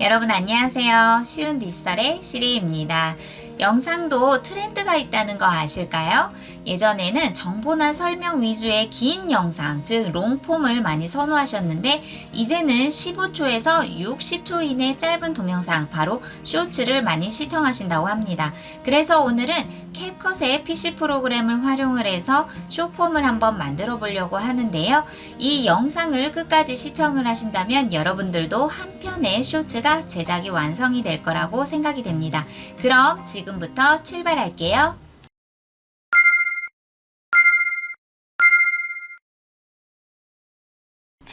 여러분 안녕하세요. 쉬운 뒷설의 시리입니다. 영상도 트렌드가 있다는 거 아실까요? 예전에는 정보나 설명 위주의 긴 영상, 즉 롱폼을 많이 선호하셨는데 이제는 15초에서 60초 이내 짧은 동영상, 바로 쇼츠를 많이 시청하신다고 합니다. 그래서 오늘은 캡컷의 PC 프로그램을 활용을 해서 쇼폼을 한번 만들어 보려고 하는데요. 이 영상을 끝까지 시청을 하신다면 여러분들도 한 편의 쇼츠가 제작이 완성이 될 거라고 생각이 됩니다. 그럼 지금부터 출발할게요.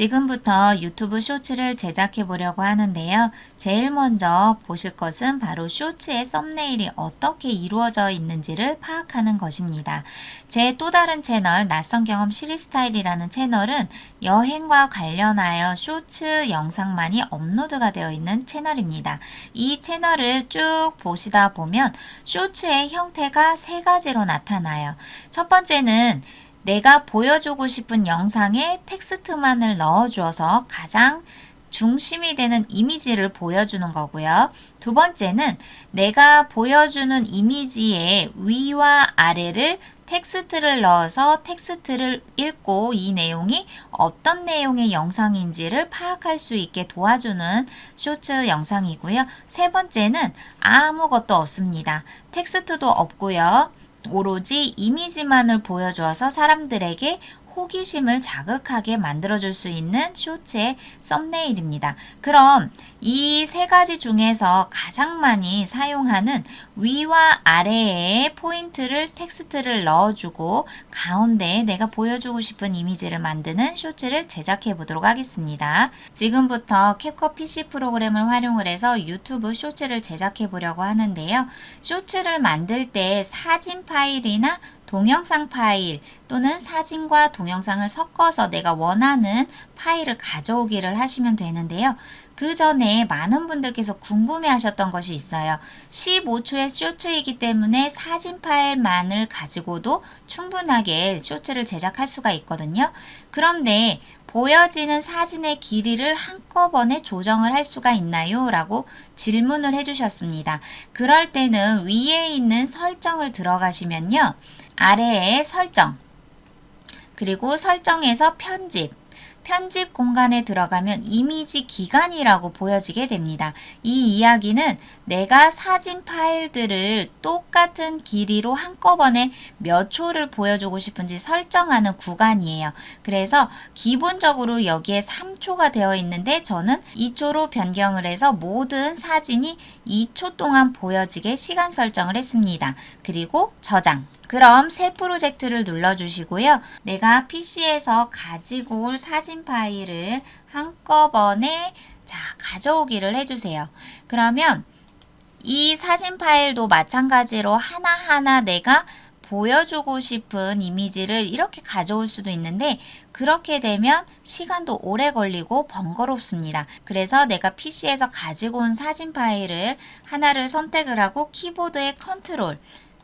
지금부터 유튜브 쇼츠를 제작해 보려고 하는데요. 제일 먼저 보실 것은 바로 쇼츠의 썸네일이 어떻게 이루어져 있는지를 파악하는 것입니다. 제 또 다른 채널 낯선 경험 시리스타일이라는 채널은 여행과 관련하여 쇼츠 영상만이 업로드가 되어 있는 채널입니다. 이 채널을 쭉 보시다 보면 쇼츠의 형태가 세 가지로 나타나요. 첫 번째는 내가 보여주고 싶은 영상에 텍스트만을 넣어주어서 가장 중심이 되는 이미지를 보여주는 거고요. 두 번째는 내가 보여주는 이미지의 위와 아래를 텍스트를 넣어서 텍스트를 읽고 이 내용이 어떤 내용의 영상인지를 파악할 수 있게 도와주는 쇼츠 영상이고요. 세 번째는 아무것도 없습니다. 텍스트도 없고요. 오로지 이미지만을 보여주어서 사람들에게 호기심을 자극하게 만들어줄 수 있는 쇼츠의 썸네일입니다. 그럼 이 세 가지 중에서 가장 많이 사용하는 위와 아래에 포인트를 텍스트를 넣어주고 가운데에 내가 보여주고 싶은 이미지를 만드는 쇼츠를 제작해 보도록 하겠습니다. 지금부터 캡컷 PC 프로그램을 활용을 해서 유튜브 쇼츠를 제작해 보려고 하는데요. 쇼츠를 만들 때 사진 파일이나 동영상 파일 또는 사진과 동영상을 섞어서 내가 원하는 파일을 가져오기를 하시면 되는데요. 그 전에 많은 분들께서 궁금해 하셨던 것이 있어요. 15초의 쇼츠이기 때문에 사진 파일만을 가지고도 충분하게 쇼츠를 제작할 수가 있거든요. 그런데 보여지는 사진의 길이를 한꺼번에 조정을 할 수가 있나요? 라고 질문을 해주셨습니다. 그럴 때는 위에 있는 설정을 들어가시면요. 아래에 설정, 그리고 설정에서 편집 공간에 들어가면 이미지 기간이라고 보여지게 됩니다. 이 이야기는 내가 사진 파일들을 똑같은 길이로 한꺼번에 몇 초를 보여주고 싶은지 설정하는 구간이에요. 그래서 기본적으로 여기에 3초가 되어 있는데 저는 2초로 변경을 해서 모든 사진이 2초 동안 보여지게 시간 설정을 했습니다. 그리고 저장. 그럼 새 프로젝트를 눌러주시고요. 내가 PC에서 가지고 올 사진 파일을 한꺼번에 가져오기를 해주세요. 그러면 이 사진 파일도 마찬가지로 하나하나 내가 보여주고 싶은 이미지를 이렇게 가져올 수도 있는데 그렇게 되면 시간도 오래 걸리고 번거롭습니다. 그래서 내가 PC에서 가지고 온 사진 파일을 하나를 선택을 하고 키보드의 컨트롤,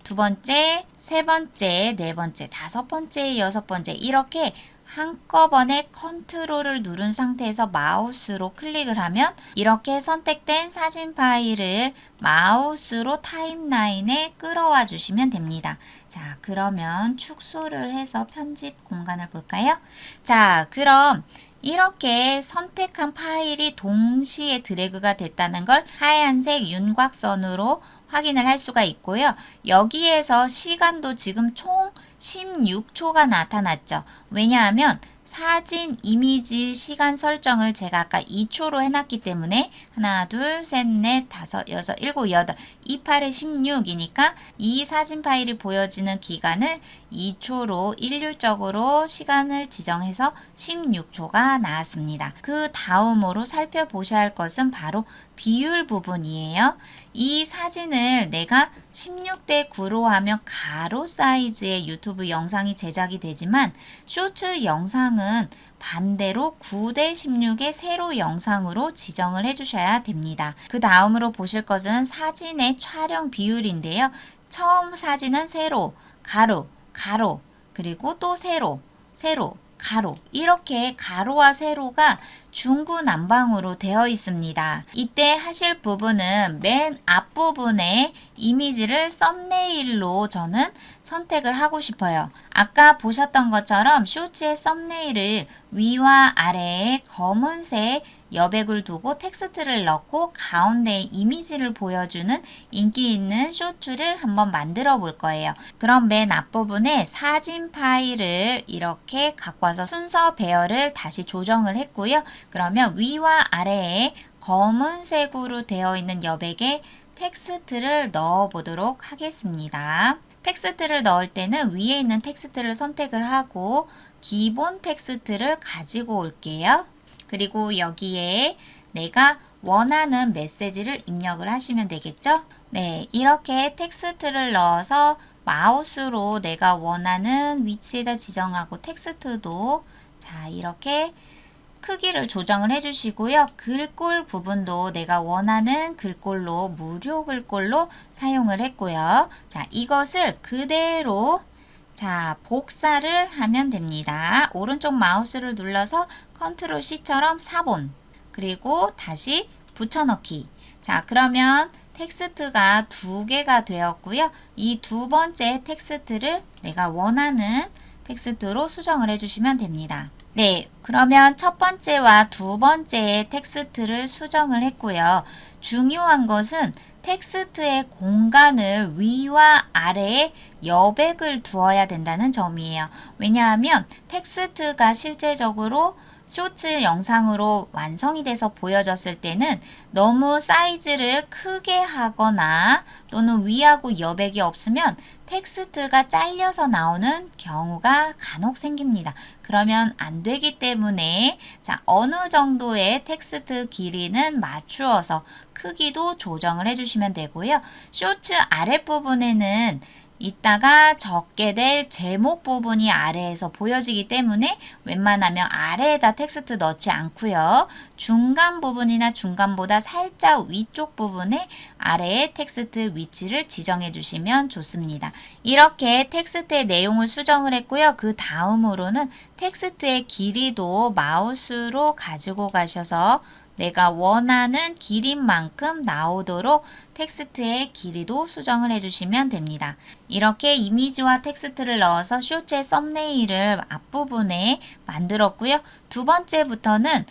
두 번째, 세 번째, 네 번째, 다섯 번째, 여섯 번째 이렇게 한꺼번에 컨트롤을 누른 상태에서 마우스로 클릭을 하면 이렇게 선택된 사진 파일을 마우스로 타임라인에 끌어와 주시면 됩니다. 자, 그러면 축소를 해서 편집 공간을 볼까요? 자, 그럼 이렇게 선택한 파일이 동시에 드래그가 됐다는 걸 하얀색 윤곽선으로 확인을 할 수가 있고요. 여기에서 시간도 지금 총 16초가 나타났죠. 왜냐하면 사진, 이미지, 시간 설정을 제가 아까 2초로 해놨기 때문에 하나, 둘, 셋, 넷, 다섯, 여섯, 일곱, 여덟, 2, 8에 16이니까 이 사진 파일이 보여지는 기간을 2초로 일률적으로 시간을 지정해서 16초가 나왔습니다. 그 다음으로 살펴보셔야 할 것은 바로 비율 부분이에요. 이 사진을 내가 16대 9로 하면 가로 사이즈의 유튜브 영상이 제작이 되지만 쇼츠 영상은 반대로 9대 16의 세로 영상으로 지정을 해주셔야 됩니다. 그 다음으로 보실 것은 사진의 촬영 비율인데요. 처음 사진은 세로, 가로, 가로, 그리고 또 세로, 세로, 가로, 이렇게 가로와 세로가 중구난방으로 되어 있습니다. 이때 하실 부분은 맨 앞부분에 이미지를 썸네일로 저는 선택을 하고 싶어요. 아까 보셨던 것처럼 쇼츠의 썸네일을 위와 아래에 검은색 여백을 두고 텍스트를 넣고 가운데에 이미지를 보여주는 인기 있는 쇼츠를 한번 만들어 볼 거예요. 그럼 맨 앞부분에 사진 파일을 이렇게 갖고 와서 순서 배열을 다시 조정을 했고요. 그러면 위와 아래에 검은색으로 되어 있는 여백에 텍스트를 넣어 보도록 하겠습니다. 텍스트를 넣을 때는 위에 있는 텍스트를 선택을 하고 기본 텍스트를 가지고 올게요. 그리고 여기에 내가 원하는 메시지를 입력을 하시면 되겠죠? 네, 이렇게 텍스트를 넣어서 마우스로 내가 원하는 위치에다 지정하고 텍스트도 자, 이렇게 크기를 조정을 해주시고요. 글꼴 부분도 내가 원하는 글꼴로 무료 글꼴로 사용을 했고요. 자, 이것을 그대로 자, 복사를 하면 됩니다. 오른쪽 마우스를 눌러서 컨트롤 C처럼 사본 그리고 다시 붙여넣기. 자, 그러면 텍스트가 두 개가 되었고요. 이 두 번째 텍스트를 내가 원하는 텍스트로 수정을 해주시면 됩니다. 네, 그러면 첫 번째와 두 번째의 텍스트를 수정을 했고요. 중요한 것은 텍스트의 공간을 위와 아래에 여백을 두어야 된다는 점이에요. 왜냐하면 텍스트가 실제적으로 쇼츠 영상으로 완성이 돼서 보여졌을 때는 너무 사이즈를 크게 하거나 또는 위하고 여백이 없으면 텍스트가 잘려서 나오는 경우가 간혹 생깁니다. 그러면 안 되기 때문에 자, 어느 정도의 텍스트 길이는 맞추어서 크기도 조정을 해주시면 되고요. 쇼츠 아랫부분에는 이따가 적게 될 제목 부분이 아래에서 보여지기 때문에 웬만하면 아래에다 텍스트 넣지 않고요. 중간 부분이나 중간보다 살짝 위쪽 부분에 아래에 텍스트 위치를 지정해 주시면 좋습니다. 이렇게 텍스트의 내용을 수정을 했고요. 그 다음으로는 텍스트의 길이도 마우스로 가지고 가셔서 내가 원하는 길인 만큼 나오도록 텍스트의 길이도 수정을 해주시면 됩니다. 이렇게 이미지와 텍스트를 넣어서 쇼츠의 썸네일을 앞부분에 만들었고요. 두 번째부터는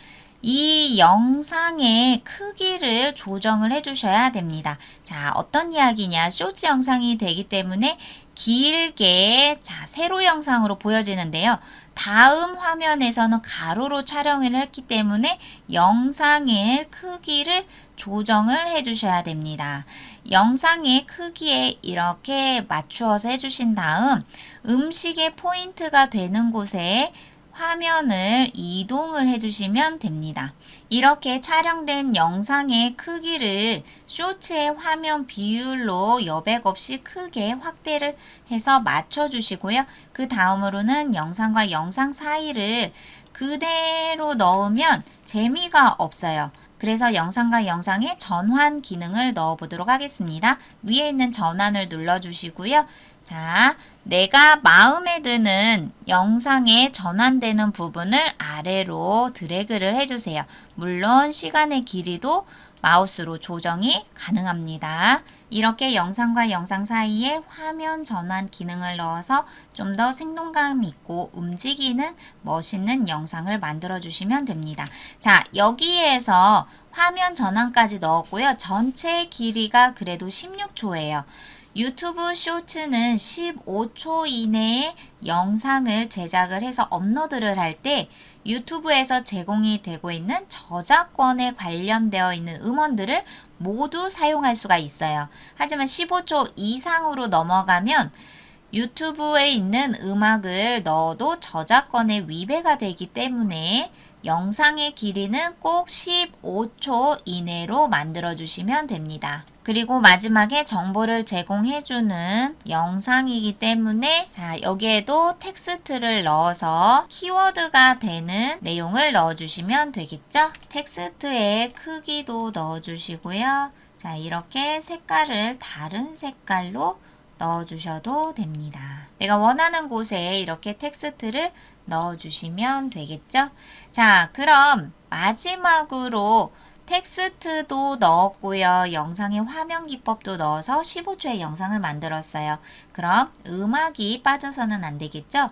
이 영상의 크기를 조정을 해주셔야 됩니다. 자, 어떤 이야기냐? 쇼츠 영상이 되기 때문에 길게 자, 세로 영상으로 보여지는데요. 다음 화면에서는 가로로 촬영을 했기 때문에 영상의 크기를 조정을 해주셔야 됩니다. 영상의 크기에 이렇게 맞추어서 해주신 다음 음식의 포인트가 되는 곳에 화면을 이동을 해주시면 됩니다. 이렇게 촬영된 영상의 크기를 쇼츠의 화면 비율로 여백 없이 크게 확대를 해서 맞춰주시고요. 그 다음으로는 영상과 영상 사이를 그대로 넣으면 재미가 없어요. 그래서 영상과 영상의 전환 기능을 넣어 보도록 하겠습니다. 위에 있는 전환을 눌러주시고요. 자, 내가 마음에 드는 영상에 전환되는 부분을 아래로 드래그를 해주세요. 물론 시간의 길이도 마우스로 조정이 가능합니다. 이렇게 영상과 영상 사이에 화면 전환 기능을 넣어서 좀 더 생동감 있고 움직이는 멋있는 영상을 만들어 주시면 됩니다. 자, 여기에서 화면 전환까지 넣었고요. 전체 길이가 그래도 16초예요. 유튜브 쇼츠는 15초 이내에 영상을 제작을 해서 업로드를 할 때 유튜브에서 제공이 되고 있는 저작권에 관련되어 있는 음원들을 모두 사용할 수가 있어요. 하지만 15초 이상으로 넘어가면 유튜브에 있는 음악을 넣어도 저작권에 위배가 되기 때문에 영상의 길이는 꼭 15초 이내로 만들어 주시면 됩니다. 그리고 마지막에 정보를 제공해주는 영상이기 때문에 자, 여기에도 텍스트를 넣어서 키워드가 되는 내용을 넣어주시면 되겠죠? 텍스트의 크기도 넣어주시고요. 자, 이렇게 색깔을 다른 색깔로 넣어주셔도 됩니다. 내가 원하는 곳에 이렇게 텍스트를 넣어주시면 되겠죠? 자, 그럼 마지막으로 텍스트도 넣었고요. 영상의 화면 기법도 넣어서 15초의 영상을 만들었어요. 그럼 음악이 빠져서는 안 되겠죠?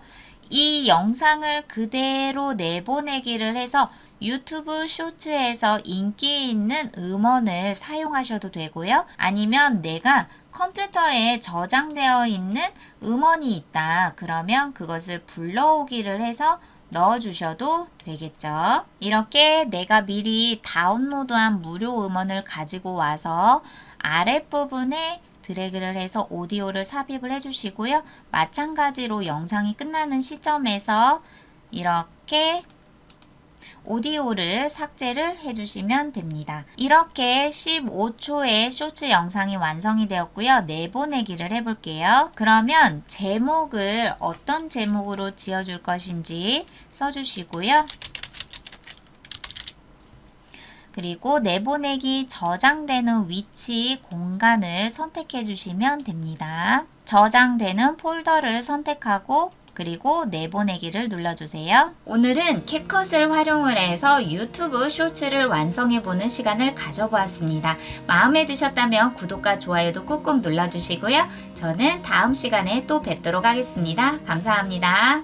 이 영상을 그대로 내보내기를 해서 유튜브 쇼츠에서 인기 있는 음원을 사용하셔도 되고요. 아니면 내가 컴퓨터에 저장되어 있는 음원이 있다. 그러면 그것을 불러오기를 해서 넣어주셔도 되겠죠. 이렇게 내가 미리 다운로드한 무료 음원을 가지고 와서 아랫부분에 드래그를 해서 오디오를 삽입을 해주시고요. 마찬가지로 영상이 끝나는 시점에서 이렇게 오디오를 삭제를 해주시면 됩니다. 이렇게 15초의 쇼츠 영상이 완성이 되었고요. 내보내기를 해볼게요. 그러면 제목을 어떤 제목으로 지어줄 것인지 써주시고요. 그리고 내보내기 저장되는 위치, 공간을 선택해 주시면 됩니다. 저장되는 폴더를 선택하고 그리고 내보내기를 눌러주세요. 오늘은 캡컷을 활용을 해서 유튜브 쇼츠를 완성해보는 시간을 가져보았습니다. 마음에 드셨다면 구독과 좋아요도 꾹꾹 눌러주시고요. 저는 다음 시간에 또 뵙도록 하겠습니다. 감사합니다.